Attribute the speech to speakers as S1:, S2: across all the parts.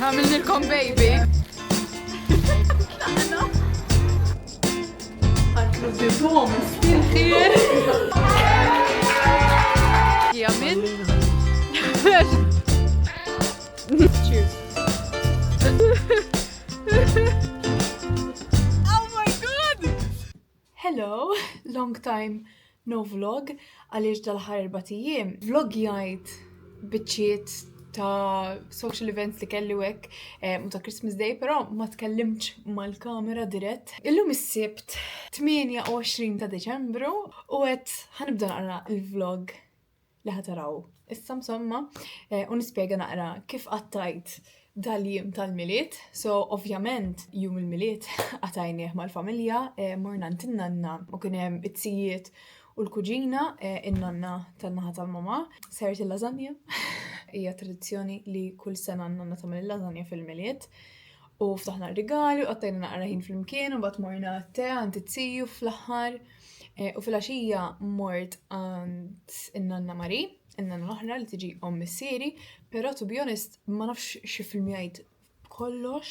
S1: عاملين لكم بيبي. هترددوهم مسكين خير. يمين. Cheers. Oh my god. Hello, long time no vlog. Għaliex dal-ħar 4 ayyiem. Vlog jgħid biċċiet ta' social events li kelli hekk ta' Christmas Day, però ma tkellimx mal-kamera dirett. Illum is-Sibt 28 ta' Deċembru u qed ħanibda naqra il-vlog li ħataraw issa msomma u nispjega naqra kif qattajt dal-jiem tal-miliet. So, ovvjament, jum il-miliet għatajnieh mal-familja, morna n-tinnanna u kienem it-sijiet u l-kuġina, in-nanna tal-naħa tal-mama, sert il-lasagna. Hija tradizzjoni li kull sena n-nanna tagħmel il-lasagna fil-miliet. U ftaħna r-rigali u għattajna naqra ħin fil-mkien u bat morna te għand it-siju fl-aħħar. U fil-għaxija mort għand in-nanna Mari, in-nanna l-oħra li tiġi missieri, però to be honest ma nafx xi filmjajt kollox,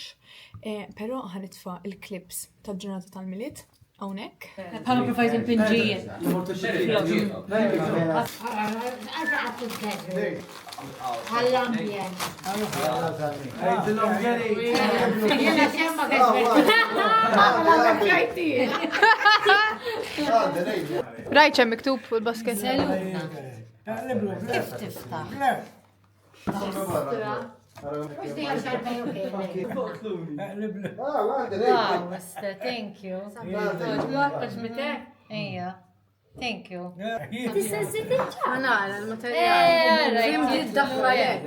S1: però ħanitfa' il-clips tal-ġurnata tal-miliet hawnhekk.
S2: Bħala profajt il-pinġijiet.
S3: Għall-ambjent.
S1: Rajċa miktub fuq il-basket.
S2: Salutna. Kif tiftaħ? Wow, mister, thank you. Ejja, thank you.
S1: Għanara, l-materjal. Fim tiddaħla jek.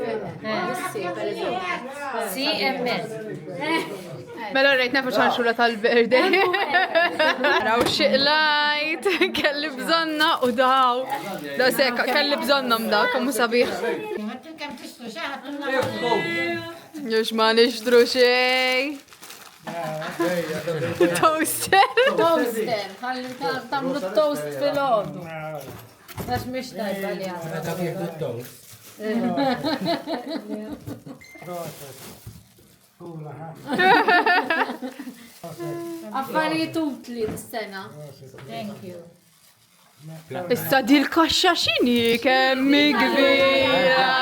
S2: Si, emmen.
S1: Mela rejt nefu ċanxula tal-birdi. Raw xiqlajt, kelli bżonna u daw. Da sekka, kelli bżonnom da, kamu sabiħ. Jux ma nixtru xej. Toaster.
S2: Toaster, ħalli tamlu toast fil-ħodu. Għax mux tajba li għadra. Affarijiet utli s-sena. Thank you.
S1: Issa di l-kaxxa xini kemmi kbira.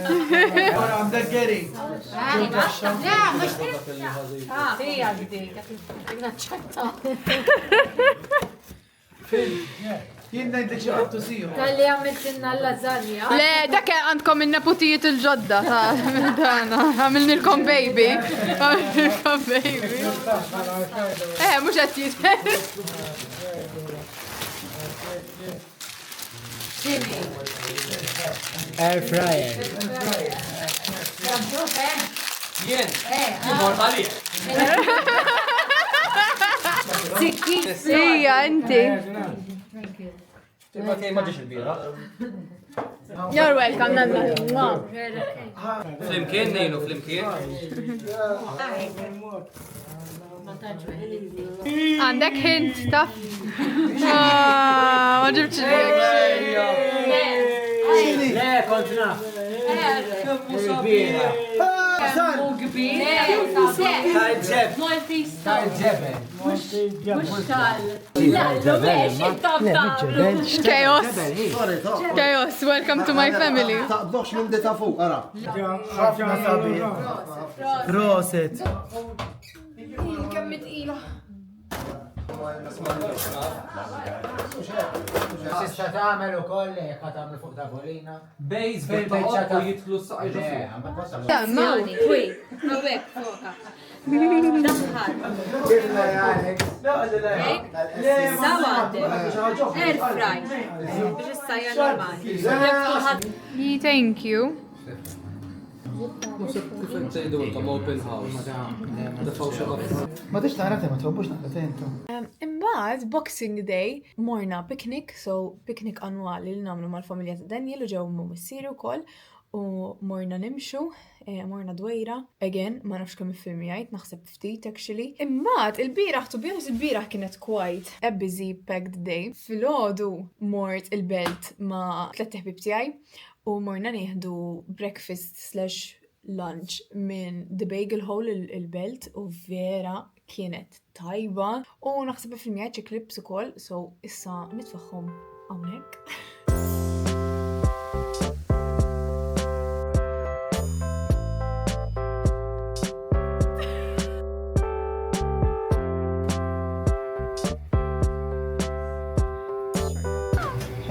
S4: I'm the getting.
S2: Fija dik, naċċetta.
S4: Jien ngħidlek xi qatt tusiju.
S2: Talli għamiltinna l-lasagna.
S1: Le, dak għandkom il-neputijiet il-ġodda dana. Għamilnilkom baby. Għamilnilkom baby. Mux għat jitfer.
S5: Air fryer.
S4: Jien, immortali.
S1: Ija, inti. You're welcome, Nanna.
S4: Flimkien nejnu, flimkien.
S1: Għandek hint, taf? Ma ġibċi
S5: Le, kont naf.
S1: Chaos. Chaos, welcome to my family.
S6: Taqbdox minn dita fuq, ara.
S5: Proset. Sista tagħmel ukoll jekk tagħmel fuq tavolina.
S4: Bejz, bejt u jitlu s-saqqa
S2: Mani, wi, għawek foka. Daħħal. Zawad, air fry. Biex issajja normali.
S1: Thank you.
S4: open house.
S6: Ma tix taħrate, ma tħobbux naqra tentu.
S1: Imbagħad Boxing Day morna picnic, so picnic annwali li nagħmlu mal-familja ta' Daniel u ġew missieri wkoll u morna nimxu, morna dwejra, again, ma nafx kemm il-film jgħid, naħseb ftit actually. Imbagħad il-bieraħ to be honest il-bieraħ kienet quite a busy packed day. Filgħodu mort il-belt ma' tliet ħbieb tiegħi u morna nieħdu breakfast / lunch minn The Bagel Hole il-belt u vera kienet tajba u naħseb fil-mija ċi clips ukoll, so issa nitfaħħom hawnhekk.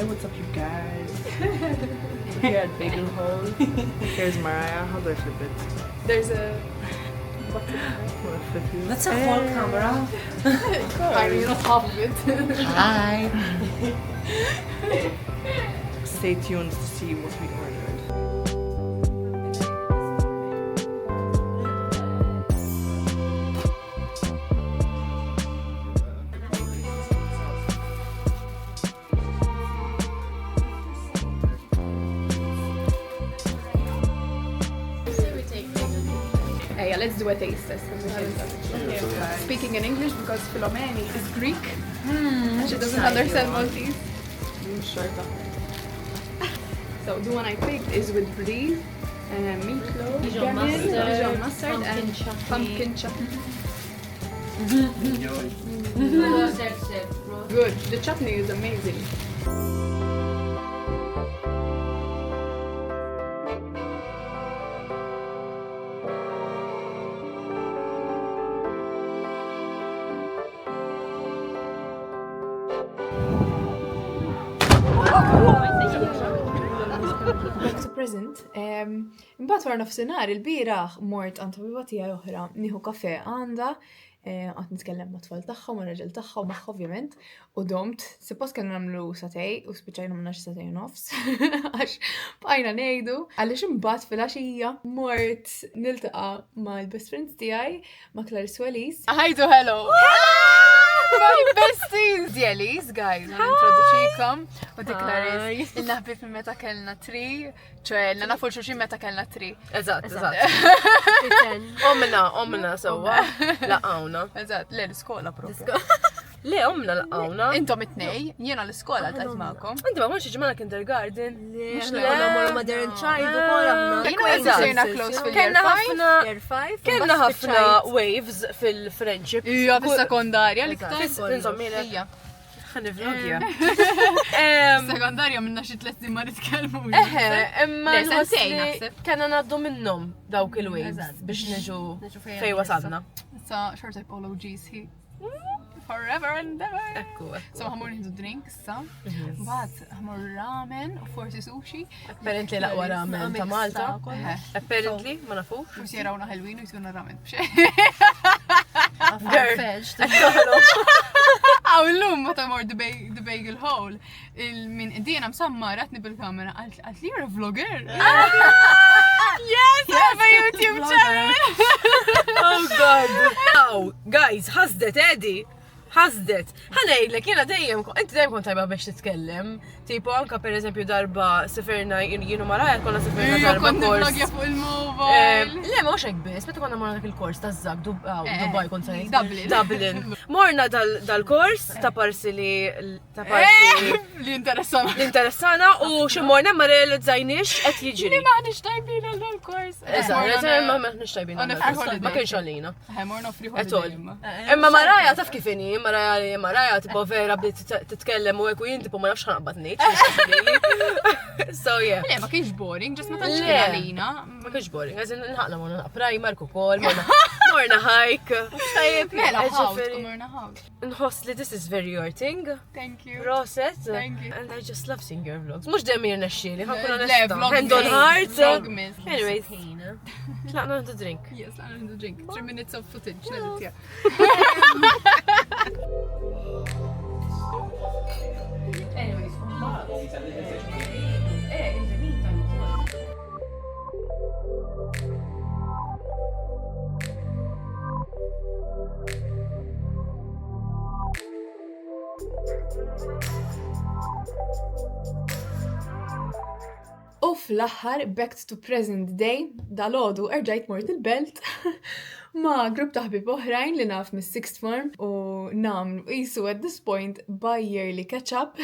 S3: What's up, you guys? Here at Bagel Hole. Here's Mariah. How do I flip it?
S1: There's a
S2: That's a whole camera.
S1: I mean, not half of it.
S5: Hi.
S3: Stay tuned to see what we ordered.
S1: Yeah, let's do a taste test. Speaking in English because Philomeni is Greek and she doesn't understand Maltese. So the one I picked is with brie, meatloaf,
S2: Dijon
S1: gammon,
S2: mustard,
S1: Dijon mustard
S2: pumpkin
S1: and
S2: chutney.
S1: pumpkin chutney.
S2: Good.
S1: Good. The chutney is amazing. Back to present. Imbagħad wara nofsinhar il-bieraħ mort għand ħabiba tiegħi oħra nieħu kafe għandha, qatt nitkellem ma' tfal tagħha u raġel tagħha u magħha ovvjament, u domt, suppost kienu nagħmlu satej u spiċċajna minna xi satej u nofs għax bqajna ngħidu għaliex imbagħad fil-għaxija mort niltaqa' mal-best friends tiegħi ma' Clarice u Elise. Ħajdu hello! My besties! The Elise, guys, għan introduċikom u di Clarice. Il-naħbib minn meta kellna 3, ċoħe, nafu xurxin meta kellna 3.
S7: Eżatt. Omna sewa, laqawna.
S1: Eżatt, le l-skola proprio.
S7: Le, omna laqawna.
S1: Intom it-nej, jiena l-skola l-tajt ma'kom.
S7: Inti ma konx ġimana kindergarten.
S2: Għana morru Modern Child u kol aħna.
S1: Jiena sejna close
S7: Kenna
S1: fil-year 5.
S7: ħafna, kenna ħafna waves fil-friendship.
S1: Ija, fil-sekondarja li ktar.
S7: Insomma,
S1: Ija.
S7: ħani vlogja.
S1: Sekondarja minna xi 3 ma nitkellmu.
S7: Imma
S1: Le, sentejn naħseb.
S7: kena naddu minnom dawk il-waves biex neġu fej wasadna.
S1: Sa short type all OGs he. Forever and ever.
S7: Ekku.
S1: So ħamur nħidu drink, sa. Bat, ħamur ramen u forsi sushi.
S7: Apparently laqwa ramen ta' Malta. Apparently, ma nafux.
S1: Forsi jarawna ħelwin u jisuna ramen. Għaw l-lum ma ta' mor The Bagel Hole. Min id-dina msamma ratni bil-kamera. Għalt li you're a vlogger. Yes, I have a YouTube channel.
S7: Oh god. Wow, guys, ħasdet Edi. Ħasdet. Ħanejlek, jena dejjem, inti dejjem kont tajba biex titkellem. Tipo, anka per eżempju darba seferna, jienu Maraja konna seferna darba kors.
S1: Vlogja fuq il-mobile.
S7: Le, ma xek bis, meta konna morna dak il-kors ta' Zag, Dubai kont sajt.
S1: Dublin.
S7: Morna dal-kors ta' parsi
S1: Li interessana.
S7: l-interessana u ximorna ma realizzajnix qed jiġri.
S1: Ma nix tajbin għal-kors.
S7: Ma nix tajbin
S1: On a free holiday.
S7: ma kienx għalina.
S1: Morna free
S7: Etol.
S1: holiday.
S7: Imma Maraja taf kifini, Maraja tipo vera bdiet titkellem u jien tipo ma nafx ħanqbad ngħid. So yeah.
S1: Le, ma kienx boring, just ma tantx
S7: Le.
S1: kien għalina.
S7: Ma kienx boring, għazin nħaqna morna naq primark ukoll, morna hike.
S1: Mela,
S7: Ġifieri,
S1: morna ħawt.
S7: nħoss li this is very your thing.
S1: Thank you.
S7: Proset.
S1: Thank you.
S7: And I just love seeing your vlogs. Mux demmi jirnexxieli, ħankun
S1: Le,
S7: onesta.
S1: vlog
S7: Hand on
S1: miss.
S7: heart.
S1: Vlog miss.
S7: Anyways, tlaqna nħdu drink.
S1: Yes, I'm going to drink. 3 minutes of footage. Let it U fl-aħħar, back to present day, dal-għodu erġajt mort il-belt ma' grupp ta' ħbib oħrajn li naf mis sixth form u namlu jisu at this point by yearly catch-up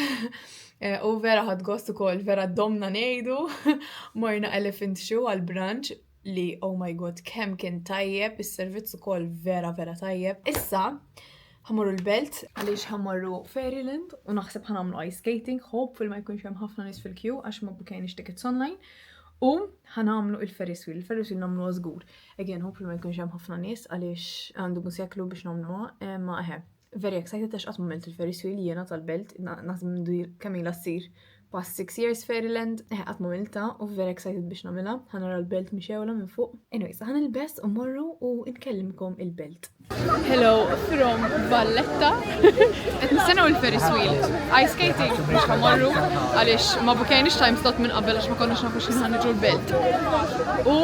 S1: u vera ħad gost ukoll vera domna nejdu morna elephant show għal-branch li oh my god kemm kien tajjeb, is-servizz ukoll vera tajjeb. Issa ħamorru l-belt għaliex ħamorru Fairyland u naħseb ħanamlu ice skating, hopefully ma jkunx hemm ħafna nies fil-queue għax ma bukejniex tickets online. U ħanamlu il-Ferris wheel namlu żgur. Again, hopefully ma jkunx hemm ħafna nies għaliex għandu museklu biex nagħmluha, ma very excited għax qatt m'għamilt il-Ferris wheel jiena tal-belt, naħseb mindu kemm ilha ssir past 6 years Fairyland, qatt m'għamilta u very excited biex nagħmilha. Ħanara l-belt mixewla minn fuq. Anyways, ħanilbes u morru u nkellimkom il-belt. Hello from Valletta. Qed nistennew il-Ferris wheel. Ice skating biex ħamorru għaliex ma bukejniex time slot minn qabel għax ma konniex nafu x'in ħaniġu l-belt. U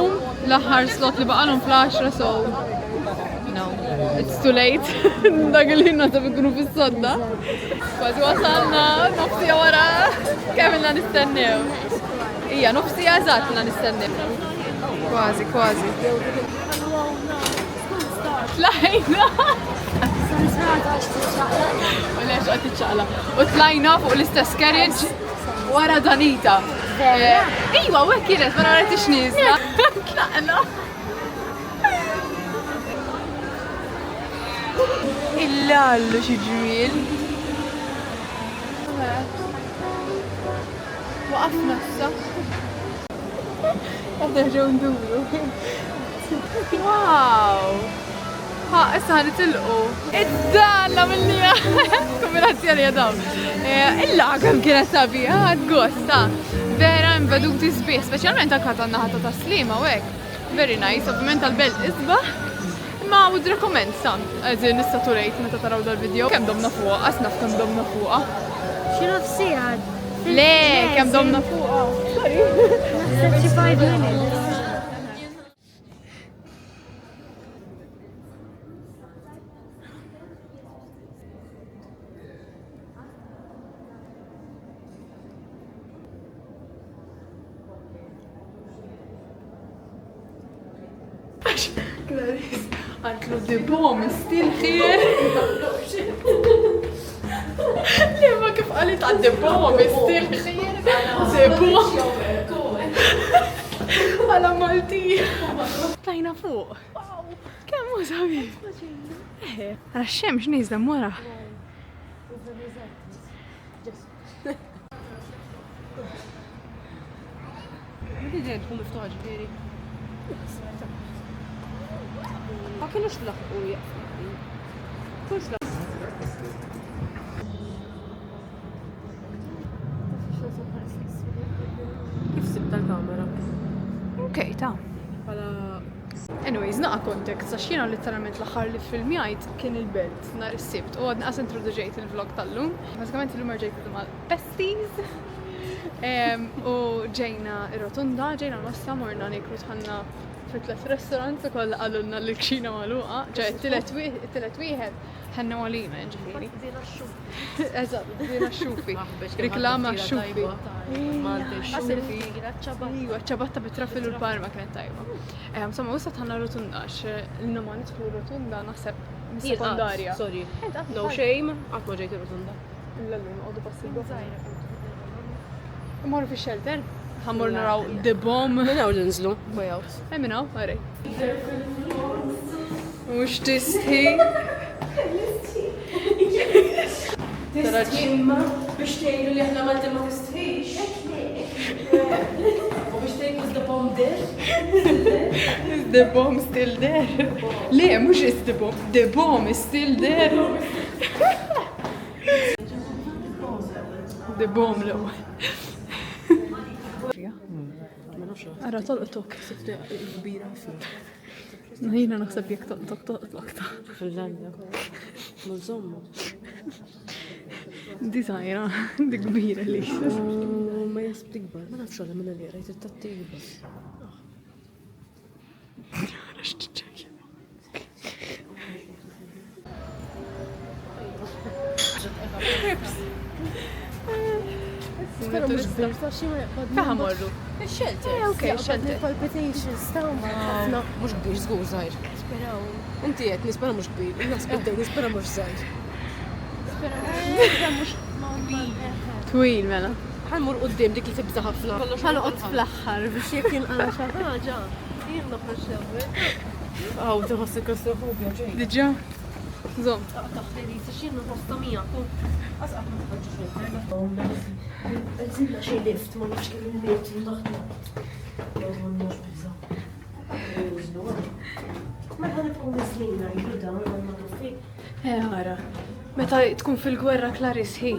S1: l-aħħar slot li baqalhom fl-10 so no, it's too late. Dak li nasab ikunu fis-sodda. Kważi wasalna, nofsija wara kemm ilna nistennew. Hija nofsija eżatt ilna nistennew. Kważi. Tlajna! U lex qed tiċċaqla. U tlajna fuq l-istess carriage wara Danita. Iwa, u hekk kienet ma naretix niżla. Tlaqna. Il-lallu xi ġmiel. Waqafna issa. Qed nerġgħu nduru. Wow! Issa ħanitilqu. Id-danna mill-lija. Kombinazzjoni dawn. Il-lagħa kienet sabiħa, gosta. Vera inveduti sbieħ, speċjalment anke għandna ħatta ta' slima u hekk. Very nice, ovvjament tal-belt isbaħ. Ma would recommend some, għazin nistaturejt meta taraw dal-video. Kem domna fuqa, asnaf kem domna fuqa.
S8: Xinu f-sijad?
S1: Le, kem domna fuqa. Sorry.
S8: 35 minutes.
S1: Clarice, għantlu dibom, stil ħir. Li ma kif għalit għad dibom, stil ħir. Dibom. Għala Malti. Tajna fuq. Kemm u sabi? Għala xemx nizda mora.
S7: Midi tkun miftuħa ġifieri. Ma kienux laħqu jaqfu. Kux laħqu. Kif sibt tal-kamera?
S1: Okay, ta' anyways, naqa kontekst, għax jiena literalment l-aħħar li filmjajt kien il-belt nhar is-sibt u għadna qas introduġejt il-vlog tal-lum. Bażikament illum rġejt mal-besties. U ġejna ir-rotunda, ġejna l-mossa morna nikru tħanna fit-tlet restaurants u koll għallunna l-kxina maluqa, ġaj it-telet wieħed ħanna għalina ġifiri. Eżatt, dina xufi. Riklama xufi. Iwa, ċabatta bitrafilu l-parma kienet tajba. Insomma, wissa tħanna rotunda, l-numa nidħlu rotunda naħseb mis-sekundarja.
S7: Sorry, no shame, għatma ġejt rotunda.
S1: L-għallum, għodu passibu. Morru fi shelter. Ħammur naraw the bomb.
S7: Minnaw l-nżlu.
S1: Way out. Minnaw, għarri. Mux tisti.
S7: Imma biex tgħidu li aħna Malti ma tistħix. U biex tgħidu is the bomb there?
S1: Is the bomb still there? Le, mux is the bomb. The bomb is still there. The bomb l-ewwel. Għara tolqtok.
S7: Kbira fil.
S1: Jina naħseb jek tolqtok ta'
S7: Fil-landa. Mużommu.
S1: Di sajra, di kbira li.
S7: Ma jasb tikbar, ma nafx għala minna li rajt it-tattikbar.
S8: Spero mux kbir, ta' xie ma jaqbad.
S1: Faħa morru.
S7: Il-shelter.
S1: Okay, shelter.
S8: Palpitations, ta' ma.
S7: Mux kbir, zgur zaħir.
S8: Speraw.
S7: Inti għet nispera mux kbir, naspetta nispera mux zaħir.
S8: Speraw mux
S1: Twil mela.
S7: ħalmur qoddim dik li tibza ħafna.
S8: ħalqot fl-axħar biex jek jinqala xi ħaġa. Jimna fl-xewwe.
S7: Għaw, tħossi klastrofobja ġej.
S1: Diġa? Zom.
S8: Taħt li t-xinna posta mija. Asqaf ma tħagġi fil-internet. Zilla xie lift, ma nafx kien il-lift naħna. Ma nafx bizza. Ma ħana fuq mislina, jgħuda, ma nafx.
S1: Għara. Meta tkun fil-gwerra Clarice hi.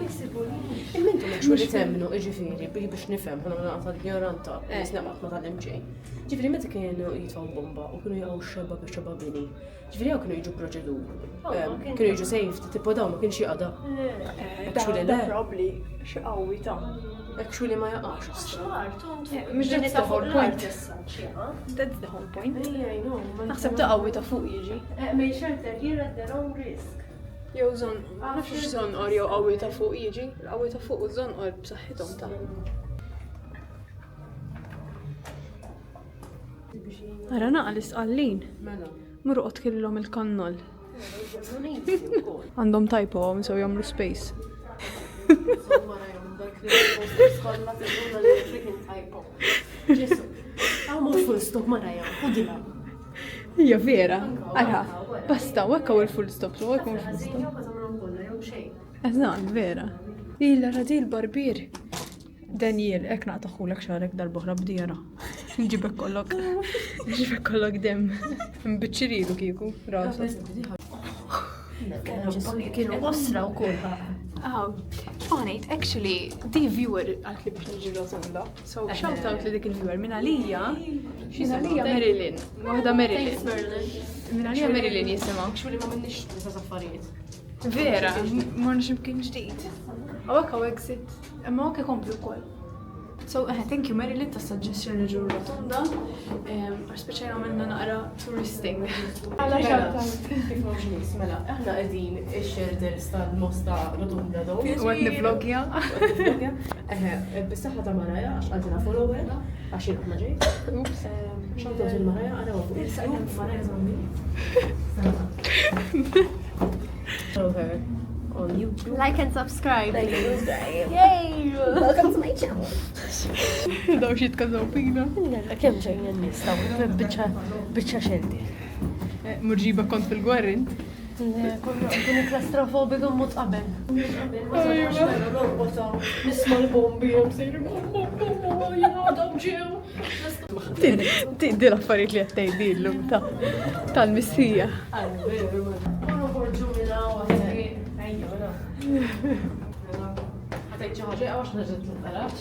S7: Il-mintu mux li temmnu, iġifiri, biex nifem, ħana ma naqta l-ignoranta, nisnaqmat ma tal-MJ. Ġifiri, meta kienu jitfaw bomba u kienu jgħaw xeba biex xeba bini. Ġifiri, għaw kienu jġu proċedur. Kienu jġu safety, tipo daw ma kienx jgħada. Actually, le.
S1: Probably xi qawwi ta'.
S7: Actually, ma jgħax.
S1: Mux that's the whole point. That's the whole point. Naħseb ta' qawwi ta' fuq jiġi.
S8: May shelter here at their own risk.
S1: Jew zon, nafx zon or jew qawwi ta' fuq jiġi. Qawwi ta' fuq u zon or b'saħħithom ta'. Ara naqlis qallin.
S7: Mela.
S1: Murqot kellhom il-kannol. Għandhom typo għom so jagħmlu space. Hija vera. Ara, basta, wekka il-full stop, so wekka il-full stop. Eżan, vera. Illa radi l-barbir. Daniel, ek naqtaħulek xarek dal-boħra b'dijara. Nġibek kollok dem. Mbiċċirilu kiku, rasu.
S8: Kienu osra u kolħa.
S1: Onejt, actually, di viewer għalli biex nġi rotunda. So, shout out li dik il-viewer minn għalija. Minn għalija Marilyn. Waħda Marilyn. Minn għalija Marilyn jisima.
S7: Actually, ma minnix nisa affarijiet.
S1: Vera, morna ximkien ġdijt. Għawek għawek sit. Imma għawek komplu kol. So, thank you Marilyn ta' suggestion li ġur rotunda. Speċajna għamilna naqra touristing. Għalla shout out.
S7: Mela, aħna għedin ix-shoulders tal-mosta rotunda daw.
S1: Għed nivlogja.
S7: Bis-saħħa ta' Maraja, għax għadina follower, għax jien ħna ġej. Shout out il-Maraja, għara għu. Maraja zammi. Follow on YouTube.
S8: Like and subscribe. Yay! Welcome to my channel.
S1: Daw xie tkazaw pina.
S8: Kem ġejna n-nistaw, bicċa xeldi.
S1: Murġiba kont fil-gwerrin.
S8: Kuni klastrofobik un mut qabel. Nisma l-bombi jom sejri bomba, jgħadam ġew.
S1: Tiddi l-affarijiet li għattaj dillum tal-missija.
S8: Għunu borġu minna u għasri.
S7: Għatajt ġaħġa, għax naġet l-għaraċ.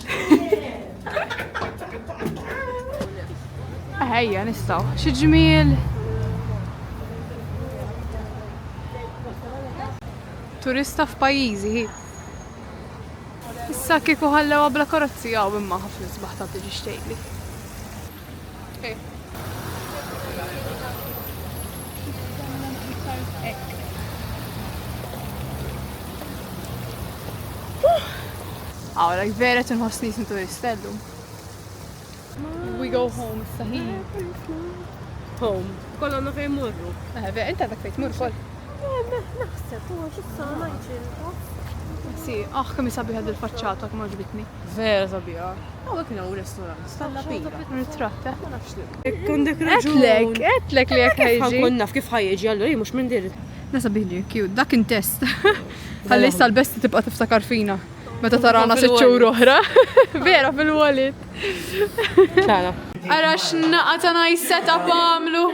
S1: Ejja, nistaw. Xieġmil. Turista f'pajizi hi. Issa kieku ħallewa bla karozzi għaw imma ħafna sbaħ ta' tiġi xtejli. Għawra, vera tinħossni sin turistellu. We go home, sahi.
S7: Home. Kolonna fej murru.
S1: Vera, inta dak fejt mur kol.
S8: Naħseb, u xissa maġġil.
S1: Si, kemm sabiħa dil-faċċata kemm ġbitni.
S7: Vera sabiħa. Għawek kienu restaurant, stalla pila.
S1: Ritratta.
S7: Kondek
S1: Etlek li jek ħajġi.
S7: Kon naf kif ħajġi, allura mux minn dir.
S1: Nasa biħli, cute, dak test. Għalli issa l-besti tibqa tiftakar fina. Meta tarana 6 xhur oħra. Vera fil-wallet.
S7: ċana.
S1: Ara x'naqa nice setup għamlu.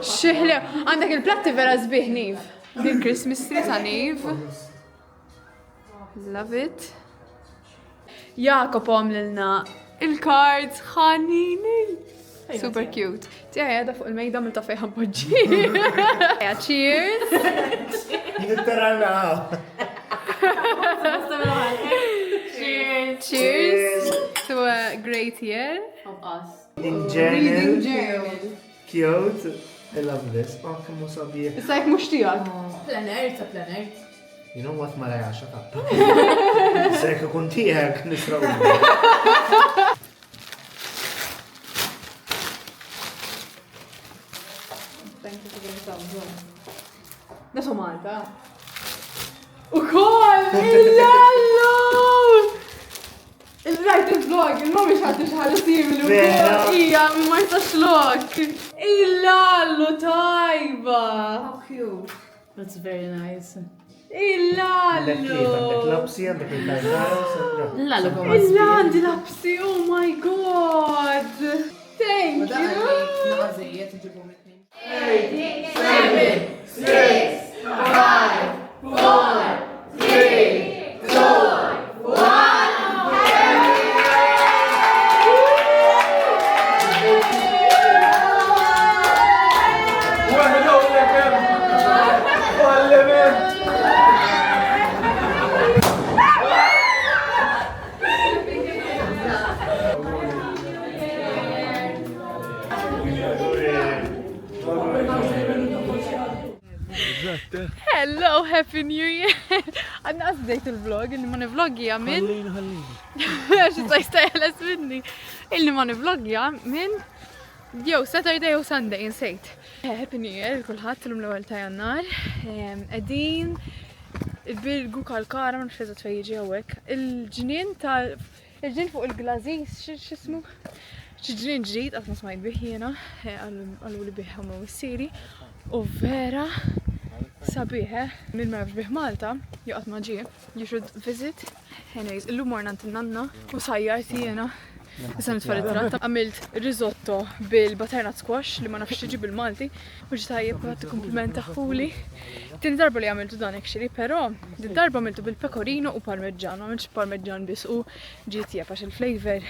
S1: Xieħle, għandek il-platti vera zbieħ Niv. Din Christmas tree ta' Niv. Love it. Jakob għamlilna il-cards ħanini. Super cute. Tija jada fuq il-mejda mil ta' fejħan poġġi. Cheers.
S6: Jittaranaw.
S1: Cheers to a great year.
S6: In general. Cute. I love this. Oh, kemm sabiħ.
S1: Issa jek mux tijak.
S2: Plener.
S6: You know what, Maraja, shut up. Sekk ikun tiegħek nisraw.
S1: Nasu Malta. U koll! Il-lallu! Il-rajt il-vlog, il-mom iċħaddi xaħġa simili.
S6: Vera.
S1: Ija, ma jistax lok. Il-lallu tajba.
S2: How cute. That's very nice.
S1: Il-lallu.
S6: Għandek lapsi, għandek il-kajnaros.
S2: Lallu għom
S1: Il-għandi lapsi, oh my god. Thank you.
S2: Nażijiet iġibu mitni.
S6: 'Eżatt.
S1: Hello, Happy New Year! Għadna għazdejt il-vlog, illi ma nivlogja minn. Għax jistajles minni. Illi ma nivlogja minn. Jow, Saturday u Sunday, insejt. Happy New Year, kullħat l-ewwel ta' Jannar. Qegħdin il-bilgu kal-kara, ma nafx eżatt fejn jiġi hawnhekk. Il-ġnien il-ġnien fuq il-glazis, x'ismu? Xi ġnien ġdid qatt ma smajt bih jiena, qalu li bih hawn missieri. U vera sabiħ, minn ma jafx bih Malta, joqgħod ma ġie, you should visit. Anyways, illum morna nanna u sajjart jiena. Issa nitfa' ritratt. Għamilt risotto bil-butternut squash li ma nafx tiġi bil-Malti u ġi tajjeb għat komplimenta ħuli. Tieni darba li għamiltu dan actually, però din darba għamiltu bil-pecorino u parmeġġan, ma għamilx parmeġġan biss u ġiet tajjeb għax il-flavor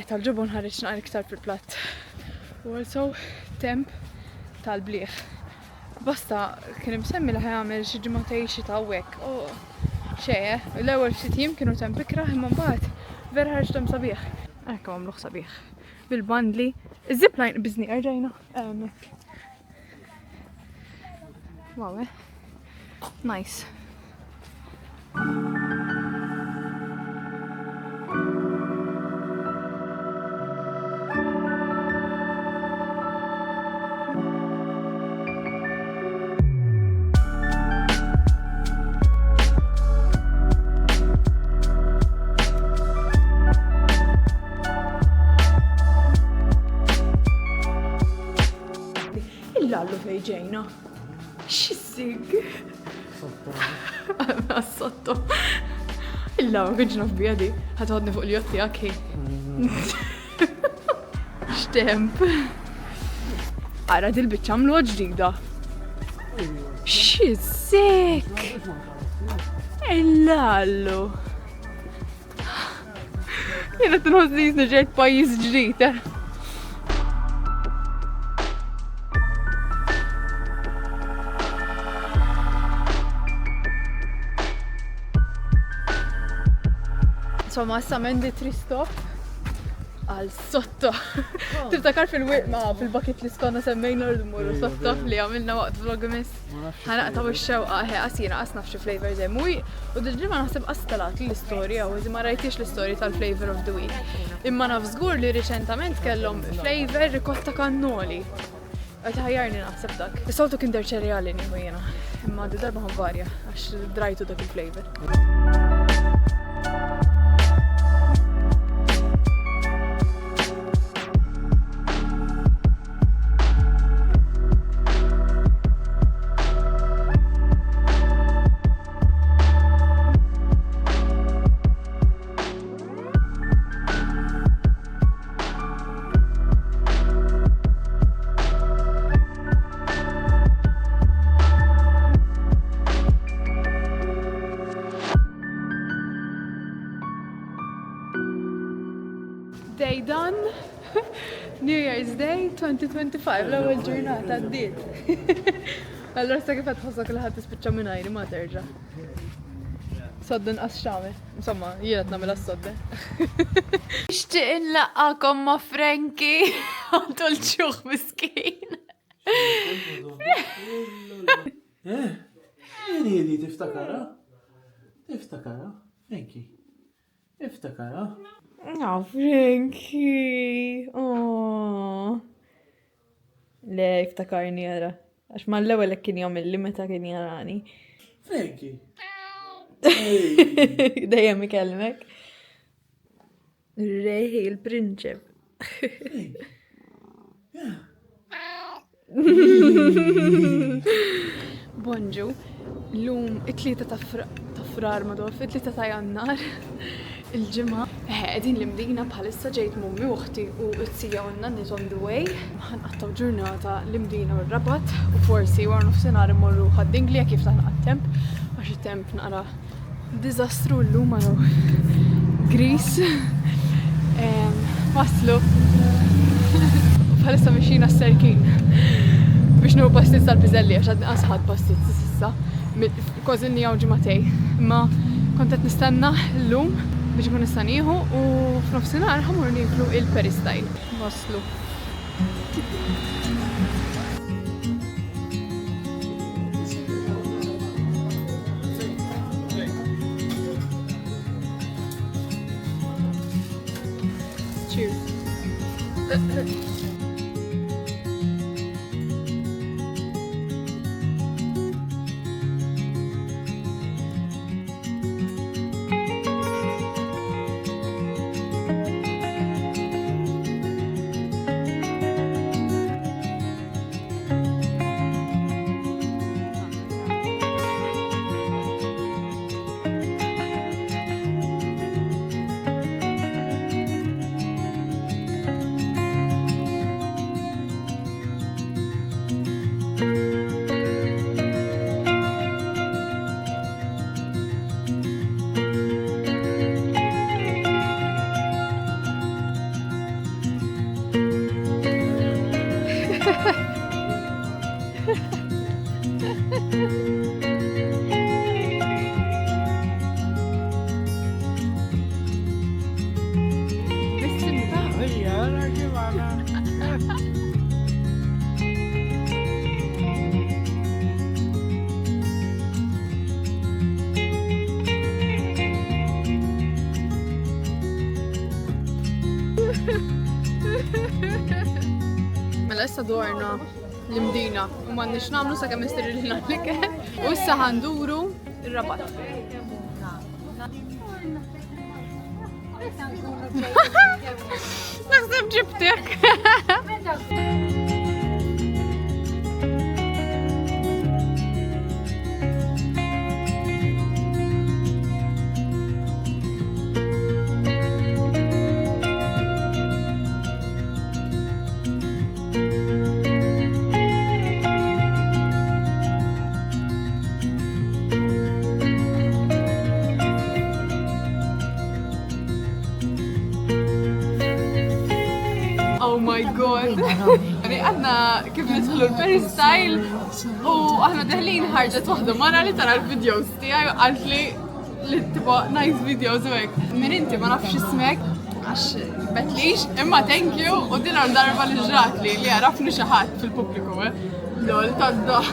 S1: tal-ġubun ħareġ naqra iktar fil-platt. U also temp tal-bliħ. Basta kien imsemmi li ħajamel xi ġimgħatej xi tawwek. Xejn, l-ewwel ftit jiem kienu temp ikra imma mbagħad vera ħarġ tem sabiħ. Ekk għamluh sabiħ. Bil-bandli. Iż-zipline biżni rġajna. Wow, nice. Il-lallu fej ġejna. Xissig. Sotto. Il-lallu kħiġna f'bjadi. ħatħodni fuq l-jotti għakki. Xtemp. Għara dil-bicċa mlu ġdida. Xissig. Il-lallu. Jena t-nħosni jisna ġejt pajis ġdida. Insomma, issa mendi tristop għal sotto. Tiftakar fil-bucket li skonna semmejna l-muru sotto li għamilna waqt vlogmas. Ħanaqtaw ix-xewqa asina qasna f'xi flavor zemuj u d-ġimma naħseb qastalat l-istorja u ma rajtix l-istorja tal-flavor of the week. Imma naf żgur li riċentament kellhom flavor ricotta cannoli. Qed ħajjarni naħseb dak. Is-soltu kinder ċerjali nieħu jiena. Imma di darba varja għax drajtu dak il-flavor. Day done. New Year's Day 2025, l-ewwel ġurnata għaddiet. Allora sa kif qed tħossok li ħadd tispiċċa mingħajri ma terġa'. Sodden qas xagħmel. Insomma, jien qed nagħmel as-sodden. Nixtieq inlaqgħakom ma' Frankie. Għandu l-ġuħ miskin.
S6: Jeni tiftakara? Tiftakara? Frankie. Tiftakara?
S1: Oh, Frankie. Oh. Le, iftakarni għara. Għax ma l-ewel kien jagħmel li meta kien jarani.
S6: Frankie.
S1: Dejjem ikelmek. Rehi il-prinċep. Bonġu, l-lum it-tlieta ta' frar madwar, it-tlieta ta' jannar, il-ġimgħa. Qegħdin l-imdina bħalissa ġejt mummi uħti u t-sija u n-nanni on the way. Ħanqattaw ġurnata l-imdina u r-rabat u forsi war nofsinhar immorru ħad-Dinglija kif taħnaq temp għax it-temp naqra diżastru l-lum għalu gris. Waslu. Bħalissa mixina s-serkin biex nuhu pastit tal-biżelli għax għadni asħad pastit sissa kważi n-nija u ġimatej. Imma kontet nistenna l-lum biex kun nistaniħu u f'nofsinhar ħamur niklu il-peristajl. Waslu. Cheers. Mela issa dwarna l-imdina u m'għandniex nagħmlu sakemm istirilna l-ikel u issa ħanduru ir-Rabat. Naħseb ġibtek. Oh my god! Għani għadna kif nidħlu l-peristyle u għahna deħlin ħarġet waħda mara li tara l-videos tijaj u għalt li t-tiba nice videos u għek. Min inti ma nafx ismek għax betlix imma thank you u dinar darba li ġrat li għarafni xaħat fil-publiku. Lol, tad-dar.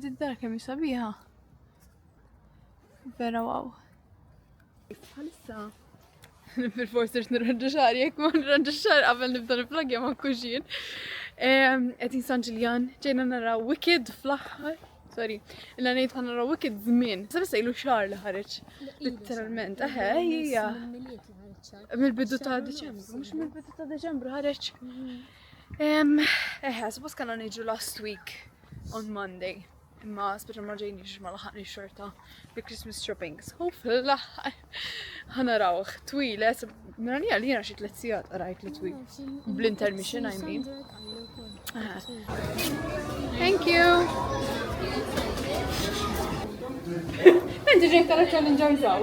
S1: Id-dar kemm sabiħa. Vera wow. Bħalissa. Fil-forsi nirranġa xar, jekk ma nirranġa xar qabel nibda niflagja ma' kuxin. Qegħdin San Ġiljan, ġejna naraw Wicked fl-aħħar. Sorry, illa ngħid ħa naraw Wicked żmien. Sa bissa ilu xahar li ħareġ. Literalment. Hija. Mill-bidu ta' Deċembru, mhux mill-bidu ta' Deċembru ħareġ. Suppost kellna niġu last week on Monday. Imma speċa ma ġejniex ma laħaqni xorta bi Christmas shoppings. U fil-laħħar ħanarawh twila, minna li jena xi 3 sigħat qarajt li twil. Bl-intermission, I mean. Thank you! Inti ġejt tara challenge zaw?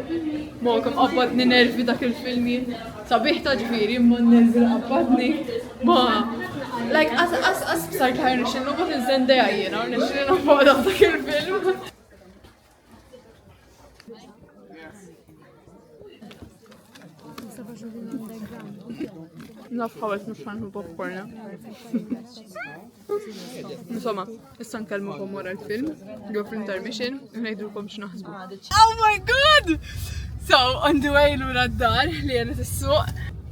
S1: Ma kom qabbadni nervi dak il-filmi. Sabiħ ta' ġifieri, imma n-nervi qabbadni. Ma like, as b'sart ħajr nixin nubot n-zendeja jena, nixin nubot dak il-film. Naf ħawet nixan il-popcorn. Insomma, issa nkellmukom wara l-film, jew fl-intermission, ngħidulkom x'naħsbu. Oh my god! So, on the way lura d-dar li jena t-suq,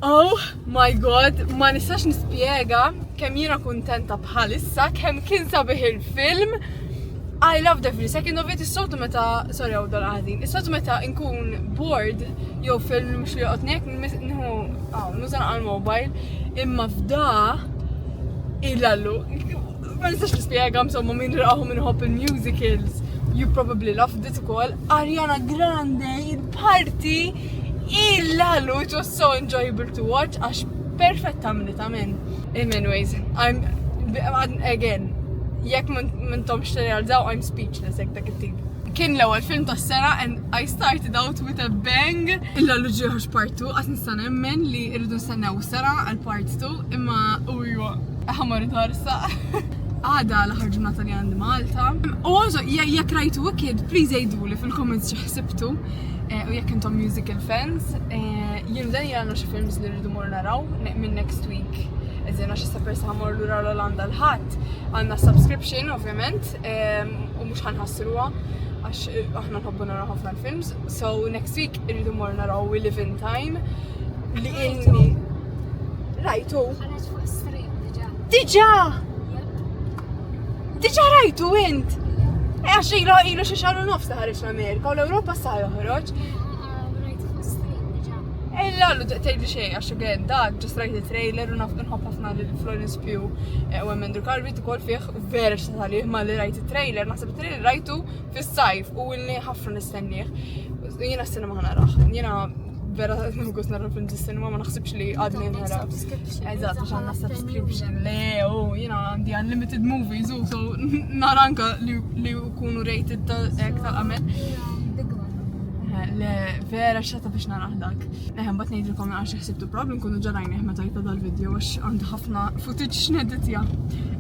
S1: Oh my god, ma nistax nispjega kemm jiena kuntenta bħalissa, kemm kien sabiħ il-film. I loved every second of it. Is-soltu meta, sorry għaw dal-għadin, is-soltu meta nkun bored, jew film mux li għotnek, nużan għal-mobile, imma f'da, il-lallu. Ma nistax nispjega msomma minn raqaħu minn hop il-musicals. You probably loved it ukoll. Ariana Grande, il-party, il-lallu, it was so enjoyable to watch, għax perfetta minn. Anyways, again, jekk minn tom xterjalizzaw, I'm speechless, jekk dak it-tip. Kien l-ewwel film tas-sena and I started out with a bang. Illa l-ġieħux part 2, għas nistan emmen li irridu nistennew sena għal part 2, imma ujwa, ħamar id-ħarsa. Għada l-ħar ġurnata li għandi Malta. U għożo, jekk rajtu Wicked, please jgħidu li fil-comments xieħsibtu. U jekk intom musical fans, jienu dan jgħanna xie films li rridu mor naraw minn next week. Eżina xie sapersa ħamor l-ura l-Olanda l-ħat. Għanna subscription, ovvjament, u mux ħanħassruwa, għax aħna nħobbu naraw ħafna l-films. So next week irridu mor naraw We Live in Time. Li inni. Rajtu?
S9: ħareġ fuq stream
S1: Diġa! Diġa rajtu int! Għax ilu xie xarru nofs taħarġ l-Amerika u l-Europa sa' joħroġ.
S9: rajt fuq stream diġa.
S1: Lallu tgħidli xejn għax again dak ġust rajt il-trailer u nħobb ħafna lil Florence Pugh u Amanda Carvey ukoll fih vera x'tagħli ma li rajt il-trailer, naħseb il-trailer rajtu fis-sajf u illi ħafna nistennih. Jiena s-sinema ħanaraħ. Jiena vera nħugos nara film ġis-sinema ma naħsibx li għadni nara. Eżatt, għax għandna subscription. Le, jiena għandi unlimited movies u so nara anka li jkunu rated tal-qamel. Le, vera xata biex naraħ dak. Bat nejdilkom għax jħsibtu problem kunu ġarajni meta jta dal-video għax għandi ħafna footage x'neditja.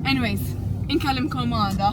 S1: Anyways, inkallimkom għada.